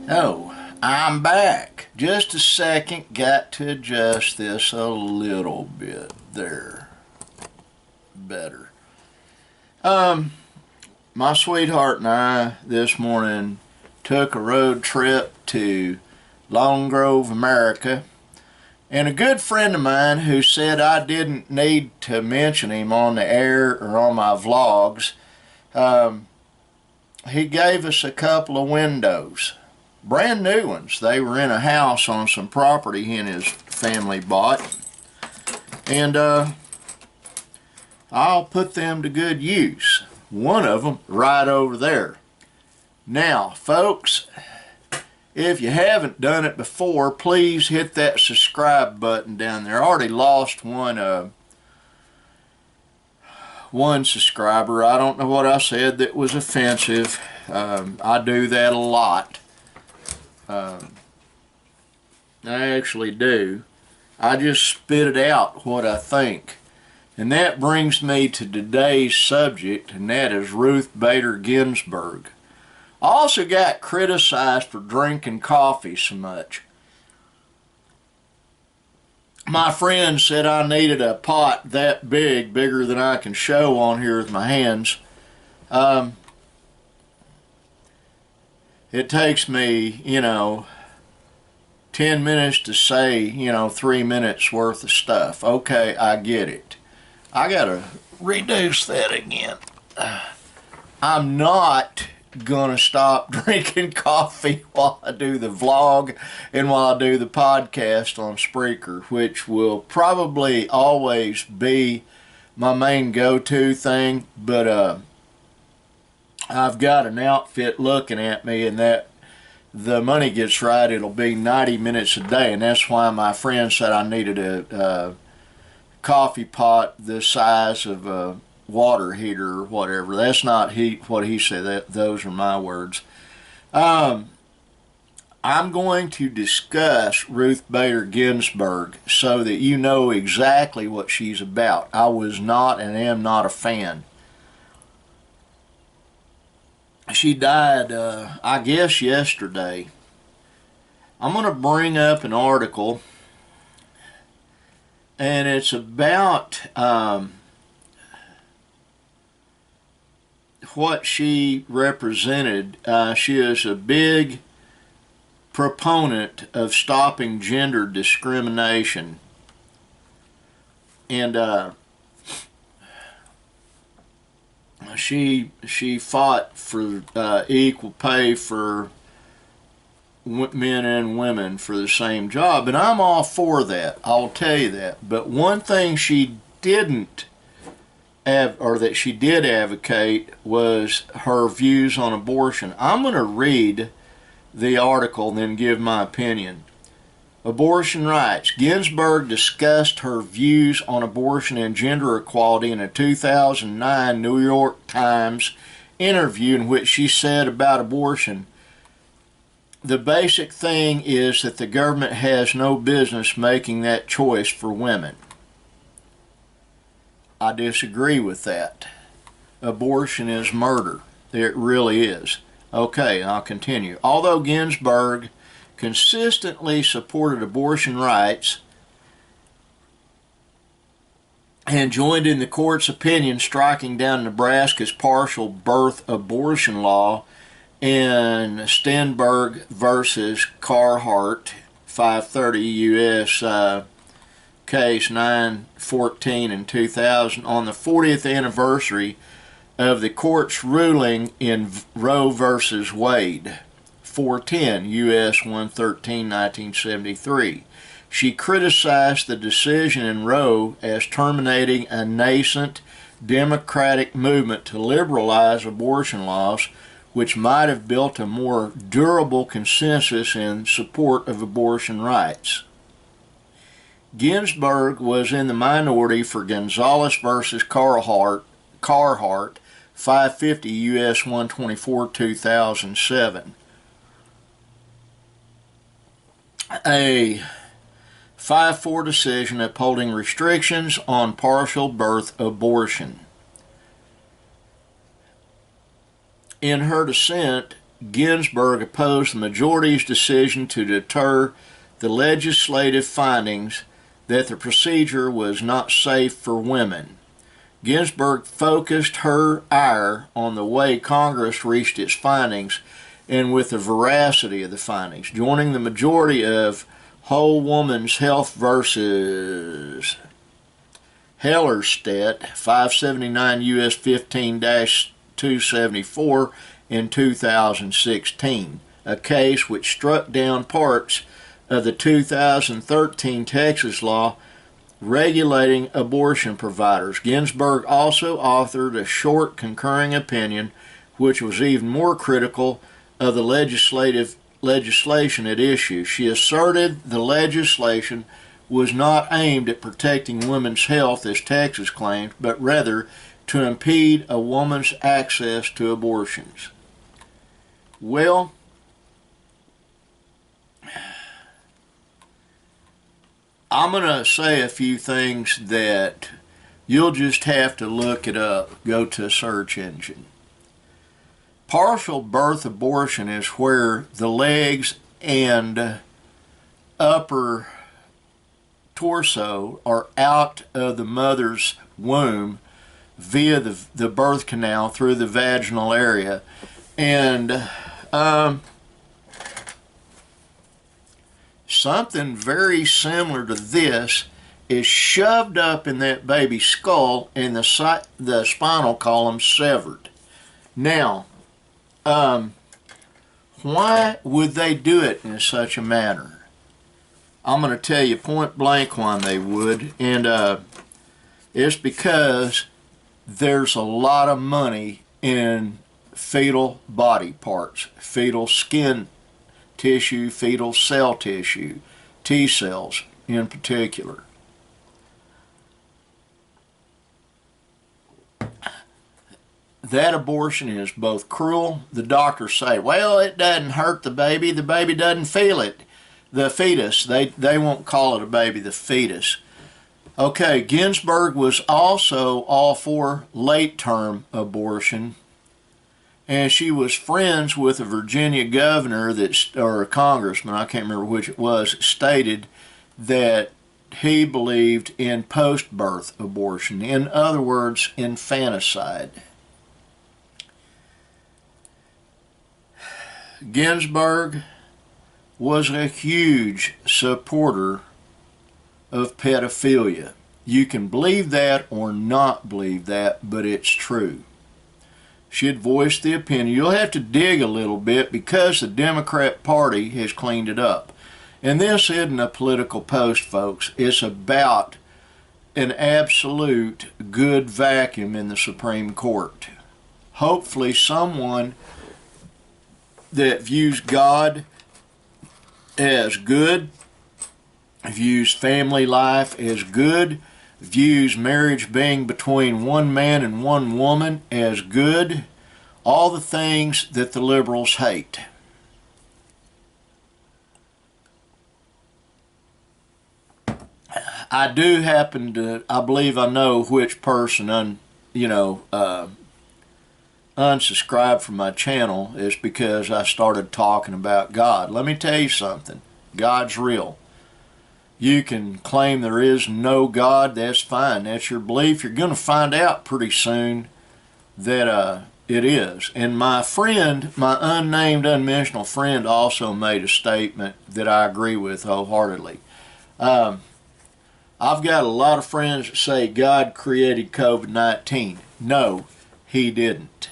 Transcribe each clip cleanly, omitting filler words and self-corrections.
Oh, I'm back. Just a second. Got to adjust this a little bit. There. Better. My sweetheart and I this morning took a road trip to Long Grove, America. And a good friend of mine who said I didn't need to mention him on the air or on my vlogs, he gave us a couple of windows. Brand new ones. They were in a house on some property he and his family bought. And I'll put them to good use. One of them right over there. Now, folks, if you haven't done it before, please hit that subscribe button down there. I already lost one subscriber. I don't know what I said that was offensive. I do that a lot. I actually do. I just spit it out what I think. And that brings me to today's subject, and that is Ruth Bader Ginsburg. I also got criticized for drinking coffee so much. My friend said I needed a pot that big, bigger than I can show on here with my hands. It takes me, 10 minutes to say, 3 minutes worth of stuff. Okay, I get it. I gotta reduce that again. I'm not gonna stop drinking coffee while I do the vlog and while I do the podcast on Spreaker, which will probably always be my main go-to thing, but I've got an outfit looking at me, and that the money gets right, it'll be 90 minutes a day, and that's why my friend said I needed a coffee pot the size of a water heater or whatever. That's not what he said. Those are my words. I'm going to discuss Ruth Bader Ginsburg so that you know exactly what she's about. I was not and am not a fan. She died, I guess, yesterday. I'm going to bring up an article, and it's about what she represented. She is a big proponent of stopping gender discrimination, and she fought for equal pay for men and women for the same job, and I'm all for that. I'll tell you that. But one thing she didn't or that she did advocate was her views on abortion. I'm going to read the article and then give my opinion. Abortion rights. Ginsburg discussed her views on abortion and gender equality in a 2009 New York Times interview in which she said about abortion, "The basic thing is that the government has no business making that choice for women." I disagree with that. Abortion is murder. It really is. Okay, I'll continue. Although Ginsburg consistently supported abortion rights and joined in the court's opinion striking down Nebraska's partial birth abortion law in Stenberg versus Carhart, 530 U.S. Case 914 in 2000, on the 40th anniversary of the court's ruling in Roe versus Wade, 410 U.S. 113, 1973. She criticized the decision in Roe as terminating a nascent democratic movement to liberalize abortion laws, which might have built a more durable consensus in support of abortion rights. Ginsburg was in the minority for Gonzalez versus Carhart, 550 U.S. 124, 2007. A 5-4 decision upholding restrictions on partial birth abortion. In her dissent, Ginsburg opposed the majority's decision to deter the legislative findings that the procedure was not safe for women. Ginsburg focused her ire on the way Congress reached its findings and with the veracity of the findings, joining the majority of Whole Woman's Health versus Hellerstedt, 579 U.S. 15-274 in 2016, a case which struck down parts of the 2013 Texas law regulating abortion providers. Ginsburg also authored a short concurring opinion which was even more critical of the legislation at issue. She asserted the legislation was not aimed at protecting women's health, as Texas claimed, but rather to impede a woman's access to abortions. Well, I'm going to say a few things that you'll just have to look it up. Go to a search engine. Partial birth abortion is where the legs and upper torso are out of the mother's womb via the birth canal through the vaginal area. And something very similar to this is shoved up in that baby's skull and the spinal column severed. Now, why would they do it in such a manner? I'm going to tell you point blank why they would, and it's because there's a lot of money in fetal body parts, fetal skin tissue, fetal cell tissue, T cells in particular. That abortion is both cruel. The doctors say, well, it doesn't hurt the baby doesn't feel it. The fetus, they won't call it a baby, the fetus. Okay, Ginsburg was also all for late-term abortion, and she was friends with a Virginia governor or a congressman, I can't remember which it was, stated that he believed in post-birth abortion. In other words, infanticide. Ginsburg was a huge supporter of pedophilia. You can believe that or not believe that, but it's true. She had voiced the opinion. You'll have to dig a little bit because the Democrat Party has cleaned it up. And this isn't a political post, folks. It's about an absolute good vacuum in the Supreme Court. Hopefully someone that views God as good, views family life as good, views marriage being between one man and one woman as good, all the things that the liberals hate. I do happen to, I believe I know which person unsubscribed from my channel is because I started talking about God. Let me tell you something. God's real. You can claim there is no God. That's fine. That's your belief. You're going to find out pretty soon that it is. And my friend, my unnamed, unmentioned friend, also made a statement that I agree with wholeheartedly. I've got a lot of friends that say God created COVID-19. No, he didn't.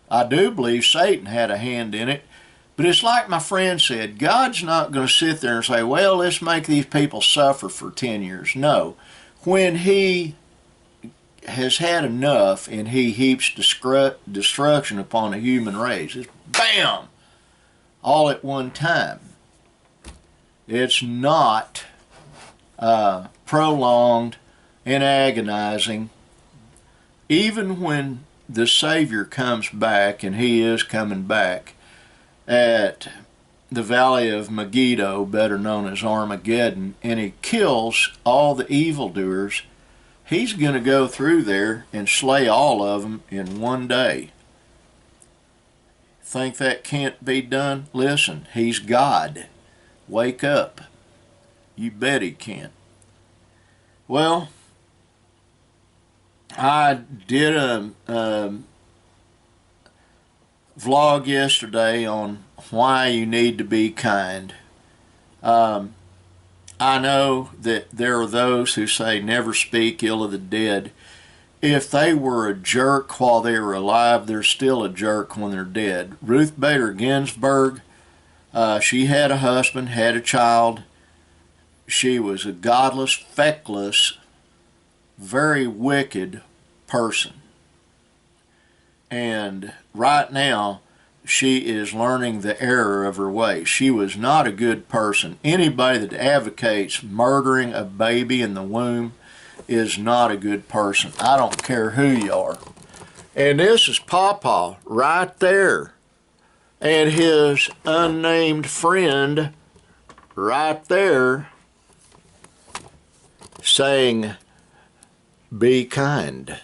I do believe Satan had a hand in it, but it's like my friend said, God's not going to sit there and say, well, let's make these people suffer for 10 years. No. When he has had enough and he heaps destruction upon the human race, it's bam! All at one time. It's not prolonged and agonizing. Even when the Savior comes back, and he is coming back, at the Valley of Megiddo, better known as Armageddon, and he kills all the evildoers, he's going to go through there and slay all of them in one day. think that can't be done? Listen, he's God. Wake up. You bet he can. Well, I did a vlog yesterday on why you need to be kind. I know that there are those who say never speak ill of the dead. If they were a jerk while they were alive, they're still a jerk when they're dead. Ruth Bader Ginsburg, she had a husband, had a child. She was a godless, feckless, very wicked person. And right now, she is learning the error of her ways. She was not a good person. Anybody that advocates murdering a baby in the womb is not a good person. I don't care who you are. And this is Pawpaw right there. And his unnamed friend right there saying, be kind.